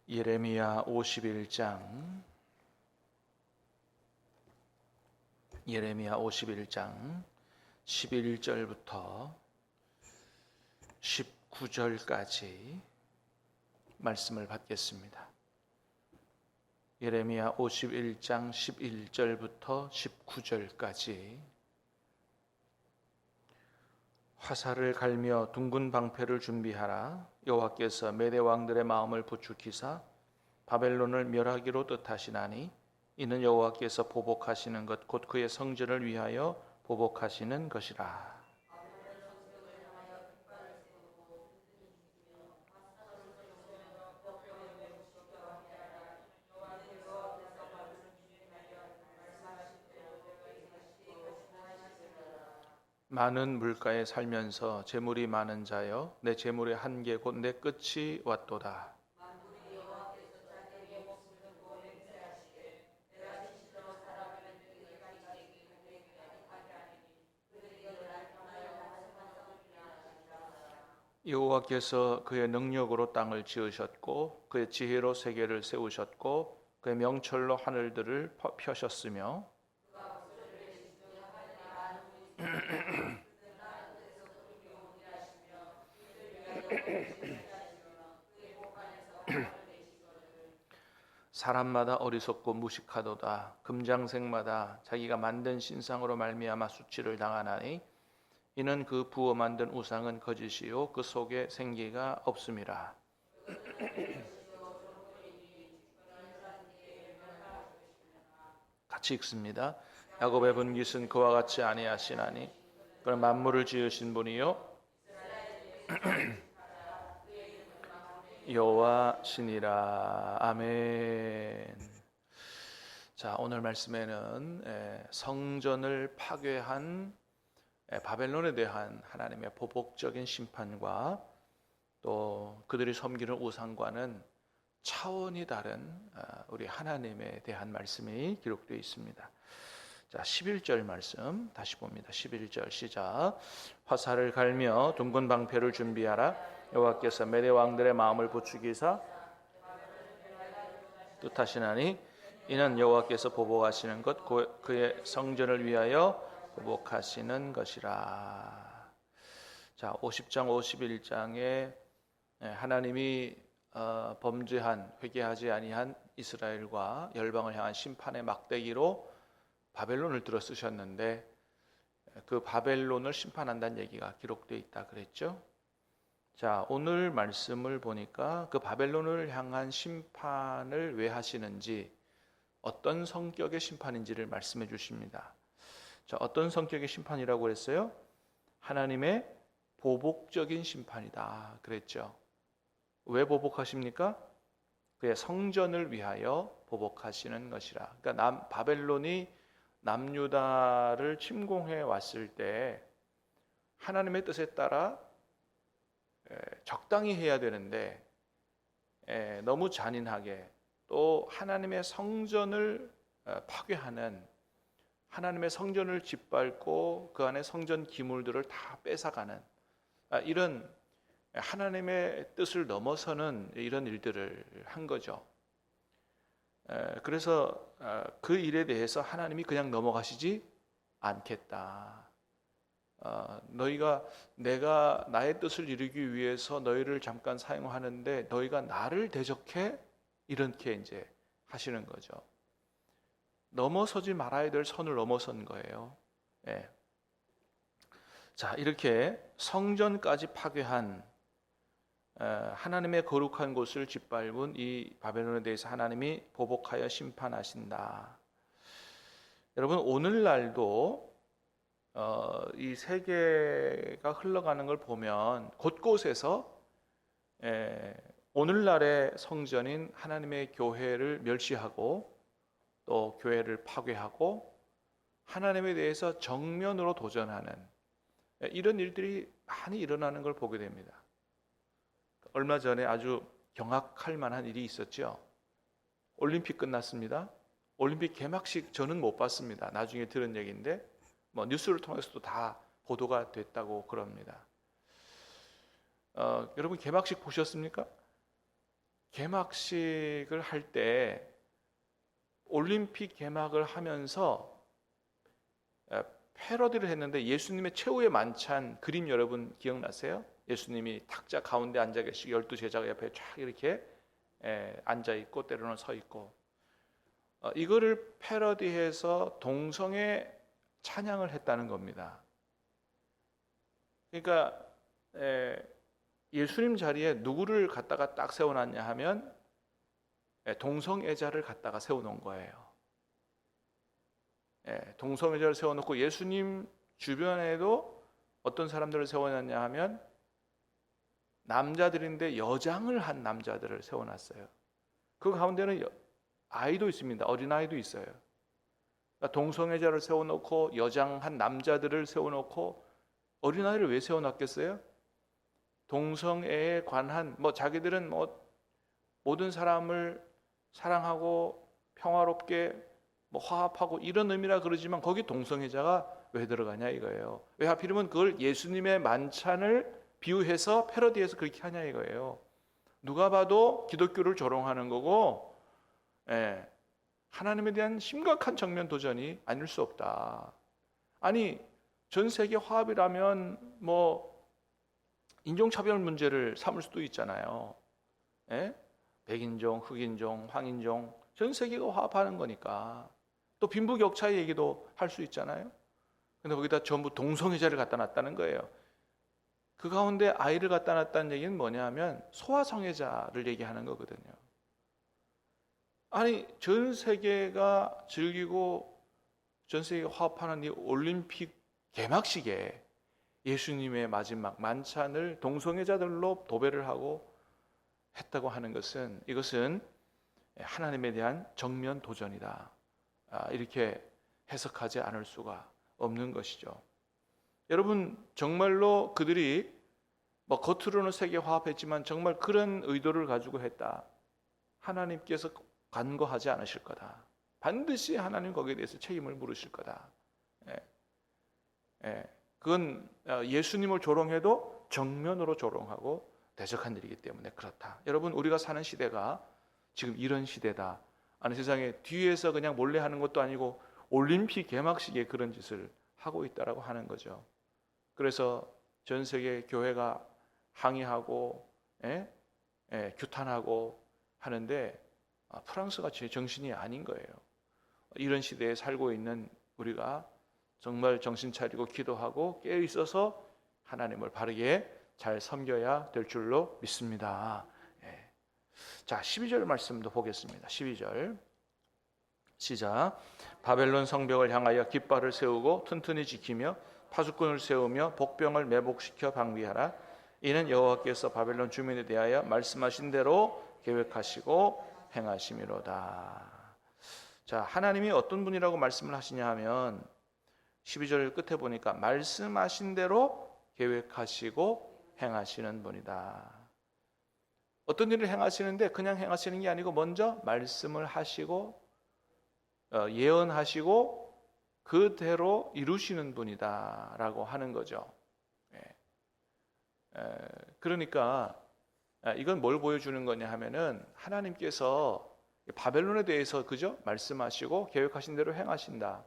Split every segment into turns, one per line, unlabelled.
예레미야 51장 11절부터 19절까지 말씀을 받겠습니다. 예레미야 51장 11절부터 19절까지 화살을 갈며 둥근 방패를 준비하라. 여호와께서 메대 왕들의 마음을 부추기사 바벨론을 멸하기로 뜻하시나니 이는 여호와께서 보복하시는 것 곧 그의 성전을 위하여 보복하시는 것이라. 많은 물가에 살면서 재물이 많은 자여, 내 재물의 한계 곧 내 끝이 왔도다. 여호와께서 그의 능력으로 땅을 지으셨고 그의 지혜로 세계를 세우셨고 그의 명철로 하늘들을 펴셨으며 사람마다 어리석고 무식하도다. 금장색마다 자기가 만든 신상으로 말미암아 수치를 당하나니 이는 그 부어 만든 우상은 거짓이요 그 속에 생기가 없음이라. 같이 읽습니다. 야곱의 분깃은 그와 같이 아니하시나니 그는 만물을 지으신 분이요 여호와시니라. 아멘. 자, 오늘 말씀에는 성전을 파괴한 바벨론에 대한 하나님의 보복적인 심판과 또 그들이 섬기는 우상과는 차원이 다른 우리 하나님에 대한 말씀이 기록되어 있습니다. 자, 11절 말씀 다시 봅니다. 11절 시작. 화살을 갈며 둥근 방패를 준비하라. 여호와께서 메대 왕들의 마음을 부추기사 뜻하시나니 이는 여호와께서 보복하시는 것 그의 성전을 위하여 보복하시는 것이라. 자, 50장 51장에 하나님이 범죄한 회개하지 아니한 이스라엘과 열방을 향한 심판의 막대기로 바벨론을 들어 쓰셨는데 그 바벨론을 심판한다는 얘기가 기록되어 있다 그랬죠. 자, 오늘 말씀을 보니까 그 바벨론을 향한 심판을 왜 하시는지, 어떤 성격의 심판인지를 말씀해 주십니다. 자, 어떤 성격의 심판이라고 그랬어요? 하나님의 보복적인 심판이다 그랬죠. 왜 보복하십니까? 그의 성전을 위하여 보복하시는 것이라. 그러니까 바벨론이 남유다를 침공해 왔을 때 하나님의 뜻에 따라 적당히 해야 되는데 너무 잔인하게 또 하나님의 성전을 파괴하는, 하나님의 성전을 짓밟고 그 안에 성전 기물들을 다 뺏어가는 이런 하나님의 뜻을 넘어서는 이런 일들을 한 거죠. 그래서 그 일에 대해서 하나님이 그냥 넘어가시지 않겠다. 내가 나의 뜻을 이루기 위해서 너희를 잠깐 사용하는데 너희가 나를 대적해? 이렇게 이제 하시는 거죠. 넘어서지 말아야 될 선을 넘어선 거예요. 예. 자, 이렇게 성전까지 파괴한 하나님의 거룩한 곳을 짓밟은 이 바벨론에 대해서 하나님이 보복하여 심판하신다. 여러분, 오늘날도 이 세계가 흘러가는 걸 보면 곳곳에서 오늘날의 성전인 하나님의 교회를 멸시하고 또 교회를 파괴하고 하나님에 대해서 정면으로 도전하는 이런 일들이 많이 일어나는 걸 보게 됩니다. 얼마 전에 아주 경악할 만한 일이 있었죠. 올림픽 끝났습니다. 올림픽 개막식 저는 못 봤습니다. 나중에 들은 얘기인데 뉴스를 통해서도 다 보도가 됐다고 그럽니다. 여러분 개막식 보셨습니까? 개막식을 할 때 올림픽 개막을 하면서 패러디를 했는데 예수님의 최후의 만찬 그림 여러분 기억나세요? 예수님이 탁자 가운데 앉아 계시고 12제자가 옆에 쫙 이렇게 앉아 있고 때로는 서 있고 이거를 패러디해서 동성애 찬양을 했다는 겁니다. 그러니까 예수님 자리에 누구를 갖다가 딱 세워놨냐 하면 동성애자를 갖다가 세워놓은 거예요. 동성애자를 세워놓고 예수님 주변에도 어떤 사람들을 세워놨냐 하면 남자들인데 여장을 한 남자들을 세워놨어요. 그 가운데는 아이도 있습니다. 어린아이도 있어요. 그러니까 동성애자를 세워놓고 여장한 남자들을 세워놓고 어린아이를 왜 세워놨겠어요? 동성애에 관한 자기들은 모든 사람을 사랑하고 평화롭게 화합하고 이런 의미라 그러지만 거기 동성애자가 왜 들어가냐 이거예요. 왜 하필이면 그걸 예수님의 만찬을 비유해서 패러디해서 그렇게 하냐 이거예요. 누가 봐도 기독교를 조롱하는 거고 하나님에 대한 심각한 정면 도전이 아닐 수 없다. 아니 전 세계 화합이라면 인종차별 문제를 삼을 수도 있잖아요. 백인종, 흑인종, 황인종 전 세계가 화합하는 거니까 또 빈부격차의 얘기도 할 수 있잖아요. 근데 거기다 전부 동성애자를 갖다 놨다는 거예요. 그 가운데 아이를 갖다 놨다는 얘기는 뭐냐 하면 소아성애자를 얘기하는 거거든요. 아니 전 세계가 즐기고 전 세계가 화합하는 이 올림픽 개막식에 예수님의 마지막 만찬을 동성애자들로 도배를 하고 했다고 하는 것은 이것은 하나님에 대한 정면 도전이다. 이렇게 해석하지 않을 수가 없는 것이죠. 여러분 정말로 그들이 겉으로는 세계 화합했지만 정말 그런 의도를 가지고 했다. 하나님께서 간과하지 않으실 거다. 반드시 하나님 거기에 대해서 책임을 물으실 거다. 그건 예수님을 조롱해도 정면으로 조롱하고 대적한 일이기 때문에 그렇다. 여러분 우리가 사는 시대가 지금 이런 시대다. 아니 세상에 뒤에서 그냥 몰래 하는 것도 아니고 올림픽 개막식에 그런 짓을 하고 있다라고 하는 거죠. 그래서 전 세계 교회가 항의하고 규탄하고 하는데 프랑스가 제 정신이 아닌 거예요. 이런 시대에 살고 있는 우리가 정말 정신 차리고 기도하고 깨어 있어서 하나님을 바르게 잘 섬겨야 될 줄로 믿습니다. 자, 12절 말씀도 보겠습니다. 12절 시작. 바벨론 성벽을 향하여 깃발을 세우고 튼튼히 지키며 파수꾼을 세우며 복병을 매복시켜 방비하라. 이는 여호와께서 바벨론 주민에 대하여 말씀하신 대로 계획하시고 행하심이로다. 자, 하나님이 어떤 분이라고 말씀을 하시냐 하면 12절 끝에 보니까 말씀하신 대로 계획하시고 행하시는 분이다. 어떤 일을 행하시는데 그냥 행하시는 게 아니고 먼저 말씀을 하시고 예언하시고 그대로 이루시는 분이다라고 하는 거죠. 그러니까 이건 뭘 보여주는 거냐 하면은 하나님께서 바벨론에 대해서 그죠? 말씀하시고 계획하신 대로 행하신다.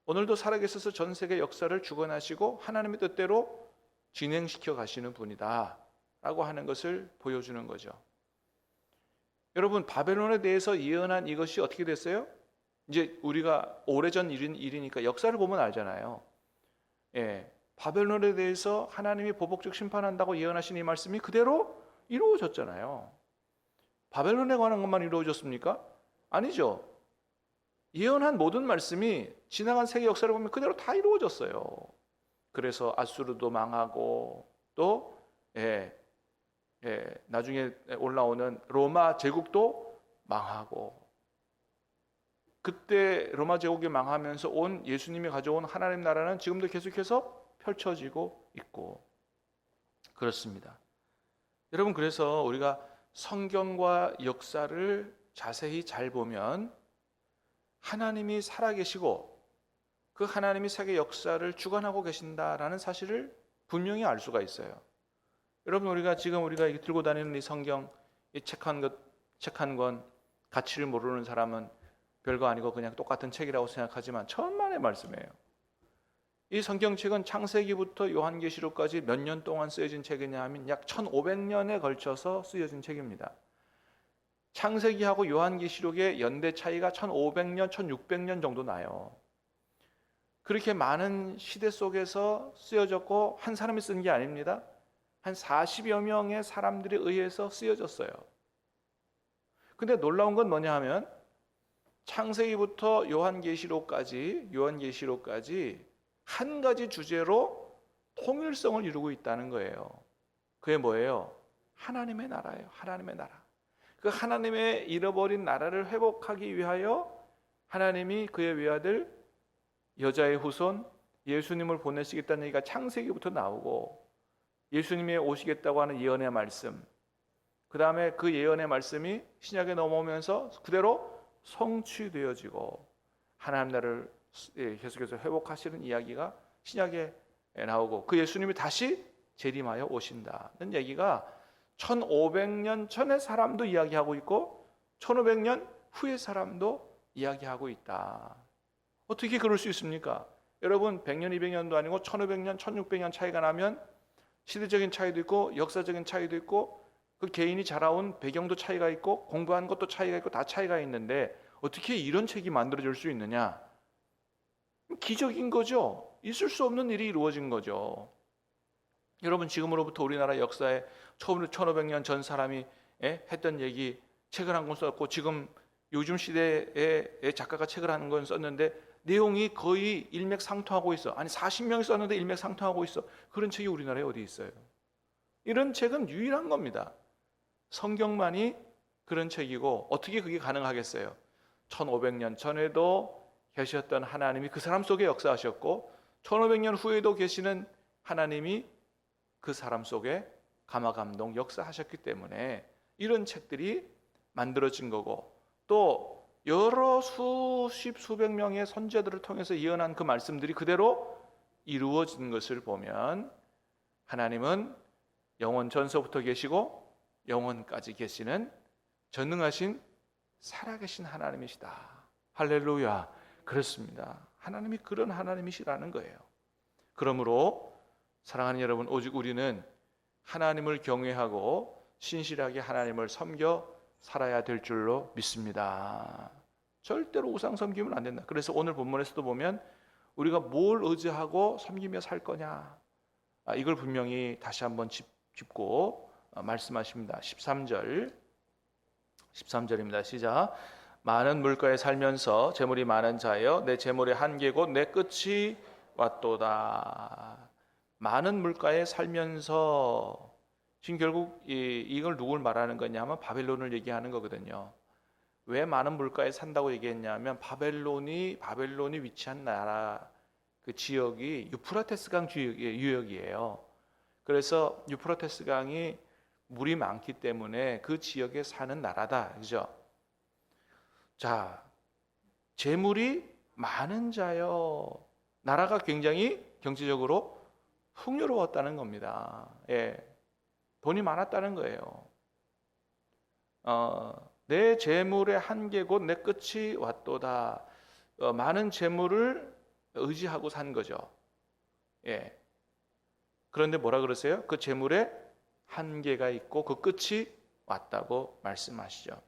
오늘도 살아계셔서 전 세계 역사를 주관하시고 하나님의 뜻대로 진행시켜 가시는 분이다 라고 하는 것을 보여주는 거죠. 여러분 바벨론에 대해서 예언한 이것이 어떻게 됐어요? 이제 우리가 오래전 일이니까 역사를 보면 알잖아요. 바벨론에 대해서 하나님이 보복적 심판한다고 예언하신 이 말씀이 그대로 이루어졌잖아요. 바벨론에 관한 것만 이루어졌습니까? 아니죠. 예언한 모든 말씀이 지나간 세계 역사를 보면 그대로 다 이루어졌어요. 그래서 아수르도 망하고 또 나중에 올라오는 로마 제국도 망하고 그때 로마 제국이 망하면서 온 예수님이 가져온 하나님 나라는 지금도 계속해서 펼쳐지고 있고 그렇습니다. 여러분 그래서 우리가 성경과 역사를 자세히 잘 보면 하나님이 살아계시고 그 하나님이 세계 역사를 주관하고 계신다라는 사실을 분명히 알 수가 있어요. 여러분 우리가 지금 들고 다니는 이 성경 이 책 한 권 가치를 모르는 사람은 별거 아니고 그냥 똑같은 책이라고 생각하지만 천만의 말씀이에요. 이 성경책은 창세기부터 요한계시록까지 몇 년 동안 쓰여진 책이냐 하면 약 1500년에 걸쳐서 쓰여진 책입니다. 창세기하고 요한계시록의 연대 차이가 1500년, 1600년 정도 나요. 그렇게 많은 시대 속에서 쓰여졌고 한 사람이 쓴 게 아닙니다. 한 40여 명의 사람들에 의해서 쓰여졌어요. 근데 놀라운 건 뭐냐 하면 창세기부터 요한계시록까지 한 가지 주제로 통일성을 이루고 있다는 거예요. 그게 뭐예요? 하나님의 나라예요. 하나님의 나라. 그 하나님의 잃어버린 나라를 회복하기 위하여 하나님이 그의 외아들 여자의 후손 예수님을 보내시겠다는 얘기가 창세기부터 나오고 예수님이 오시겠다고 하는 예언의 말씀, 그 다음에 그 예언의 말씀이 신약에 넘어오면서 그대로 성취되어지고 하나님 나라를 계속해서 회복하시는 이야기가 신약에 나오고 그 예수님이 다시 재림하여 오신다는 얘기가 1500년 전의 사람도 이야기하고 있고 1500년 후의 사람도 이야기하고 있다. 어떻게 그럴 수 있습니까? 여러분 100년, 200년도 아니고 1500년, 1600년 차이가 나면 시대적인 차이도 있고 역사적인 차이도 있고 그 개인이 자라온 배경도 차이가 있고 공부한 것도 차이가 있고 다 차이가 있는데 어떻게 이런 책이 만들어질 수 있느냐? 기적인 거죠. 있을 수 없는 일이 이루어진 거죠. 여러분 지금으로부터 우리나라 역사에 처음으로 1500년 전 사람이 했던 얘기 책을 한 권 썼고 지금 요즘 시대의 작가가 책을 한 권 썼는데 내용이 거의 일맥상통하고 있어. 아니 40명이 썼는데 일맥상통하고 있어. 그런 책이 우리나라에 어디 있어요? 이런 책은 유일한 겁니다. 성경만이 그런 책이고 어떻게 그게 가능하겠어요? 1500년 전에도 계셨던 하나님이 그 사람 속에 역사하셨고 1500년 후에도 계시는 하나님이 그 사람 속에 감화감동 역사하셨기 때문에 이런 책들이 만들어진 거고 또 여러 수십 수백 명의 선지자들을 통해서 예언한 그 말씀들이 그대로 이루어진 것을 보면 하나님은 영원 전서부터 계시고 영원까지 계시는 전능하신 살아계신 하나님이시다. 할렐루야. 그렇습니다. 하나님이 그런 하나님이시라는 거예요. 그러므로 사랑하는 여러분, 오직 우리는 하나님을 경외하고 신실하게 하나님을 섬겨 살아야 될 줄로 믿습니다. 절대로 우상 섬기면 안 된다. 그래서 오늘 본문에서도 보면 우리가 뭘 의지하고 섬기며 살 거냐, 이걸 분명히 다시 한번 짚고 말씀하십니다. 13절입니다. 시작. 많은 물가에 살면서 재물이 많은 자여 내 재물의 한계 곧 내 끝이 왔도다. 많은 물가에 살면서 지금 결국 이걸 누굴 말하는 거냐면 바벨론을 얘기하는 거거든요. 왜 많은 물가에 산다고 얘기했냐면 바벨론이 위치한 나라 그 지역이 유프라테스 강 유역이에요. 그래서 유프라테스 강이 물이 많기 때문에 그 지역에 사는 나라다. 그죠? 자, 재물이 많은 자여. 나라가 굉장히 경제적으로 풍요로웠다는 겁니다. 예. 돈이 많았다는 거예요. 내 재물의 한계 곧 내 끝이 왔도다. 많은 재물을 의지하고 산 거죠. 예. 그런데 뭐라 그러세요? 그 재물에 한계가 있고 그 끝이 왔다고 말씀하시죠.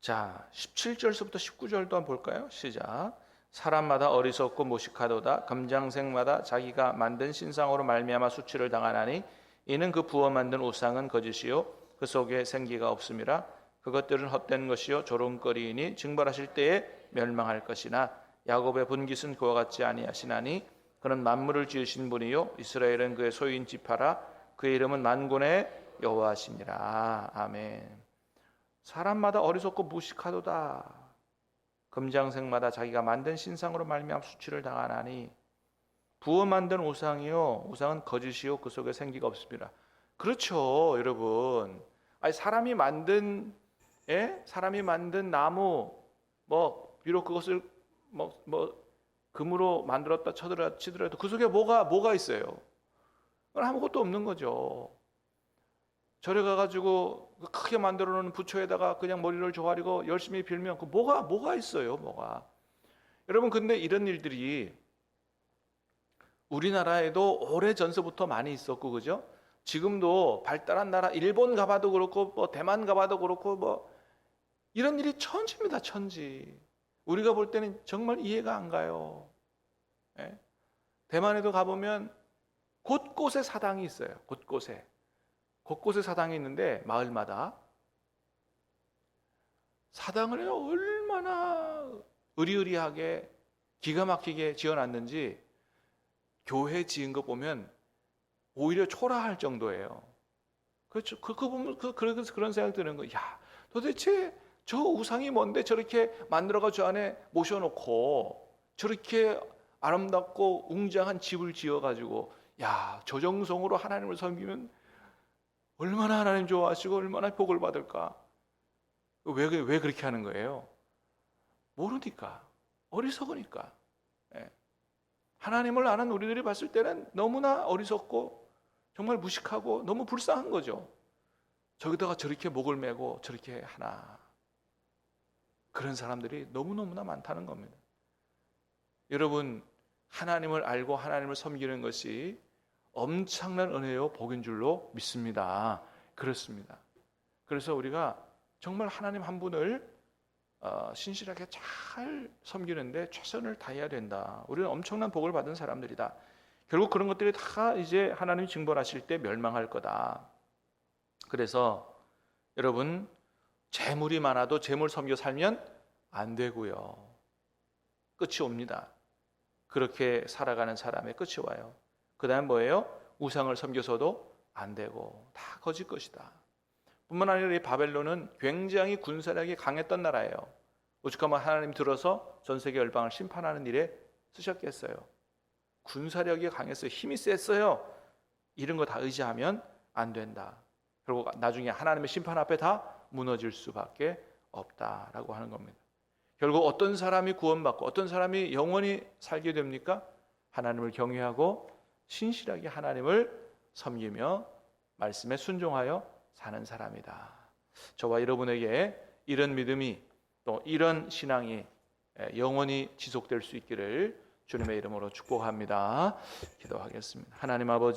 자, 17절서부터 19절도 한번 볼까요? 시작. 사람마다 어리석고 무식하도다. 금장색마다 자기가 만든 신상으로 말미암아 수치를 당하나니 이는 그 부어 만든 우상은 거짓이요 그 속에 생기가 없음이라. 그것들은 헛된 것이요 조롱거리이니 징벌하실 때에 멸망할 것이나 야곱의 분깃은 그와 같지 아니하시나니 그는 만물을 지으신 분이요 이스라엘은 그의 소유인 지파라. 그의 이름은 만군의 여호와시니라. 아멘. 사람마다 어리석고 무식하도다. 금장색마다 자기가 만든 신상으로 말미암아 수치를 당하나니 부어 만든 우상이요 우상은 거짓이요 그 속에 생기가 없습니다. 그렇죠, 여러분. 아니 사람이 만든 나무 비록 그것을 금으로 만들었다 치더라도 그 속에 뭐가 있어요? 그건 아무것도 없는 거죠. 절에 가가지고 크게 만들어 놓은 부처에다가 그냥 머리를 조아리고 열심히 빌면 그 뭐가 있어요, 뭐가. 여러분, 근데 이런 일들이 우리나라에도 오래 전서부터 많이 있었고, 그죠? 지금도 발달한 나라 일본 가봐도 그렇고 뭐 대만 가봐도 그렇고 뭐 이런 일이 천지입니다, 천지. 우리가 볼 때는 정말 이해가 안 가요. 예? 대만에도 가보면 곳곳에 사당이 있어요. 곳곳에 사당이 있는데 마을마다 사당을 얼마나 의리의리하게 기가 막히게 지어놨는지 교회 지은 거 보면 오히려 초라할 정도예요. 그렇죠. 그거 보면 그런 생각 드는 거. 야, 도대체 저 우상이 뭔데 저렇게 만들어가 저 안에 모셔놓고 저렇게 아름답고 웅장한 집을 지어가지고 야, 저 정성으로 하나님을 섬기면 얼마나 하나님 좋아하시고 얼마나 복을 받을까? 왜 그렇게 하는 거예요? 모르니까, 어리석으니까. 예. 하나님을 아는 우리들이 봤을 때는 너무나 어리석고 정말 무식하고 너무 불쌍한 거죠. 저기다가 저렇게 목을 메고 저렇게 하나. 그런 사람들이 너무너무나 많다는 겁니다. 여러분, 하나님을 알고 하나님을 섬기는 것이 엄청난 은혜요 복인 줄로 믿습니다. 그렇습니다. 그래서 우리가 정말 하나님 한 분을 신실하게 잘 섬기는데 최선을 다해야 된다. 우리는 엄청난 복을 받은 사람들이다. 결국 그런 것들이 다 이제 하나님이 징벌하실 때 멸망할 거다. 그래서 여러분, 재물이 많아도 재물 섬겨 살면 안 되고요. 끝이 옵니다. 그렇게 살아가는 사람의 끝이 와요. 그 다음 뭐예요? 우상을 섬겨서도 안 되고 다 거짓 것이다. 뿐만 아니라 이 바벨론은 굉장히 군사력이 강했던 나라예요. 오죽하면 하나님 들어서 전 세계 열방을 심판하는 일에 쓰셨겠어요. 군사력이 강했어요. 힘이 셌어요. 이런 거 다 의지하면 안 된다. 그리고 나중에 하나님의 심판 앞에 다 무너질 수밖에 없다라고 하는 겁니다. 결국 어떤 사람이 구원받고 어떤 사람이 영원히 살게 됩니까? 하나님을 경외하고 신실하게 하나님을 섬기며 말씀에 순종하여 사는 사람이다. 저와 여러분에게 이런 믿음이 또 이런 신앙이 영원히 지속될 수 있기를 주님의 이름으로 축복합니다. 기도하겠습니다. 하나님 아버지,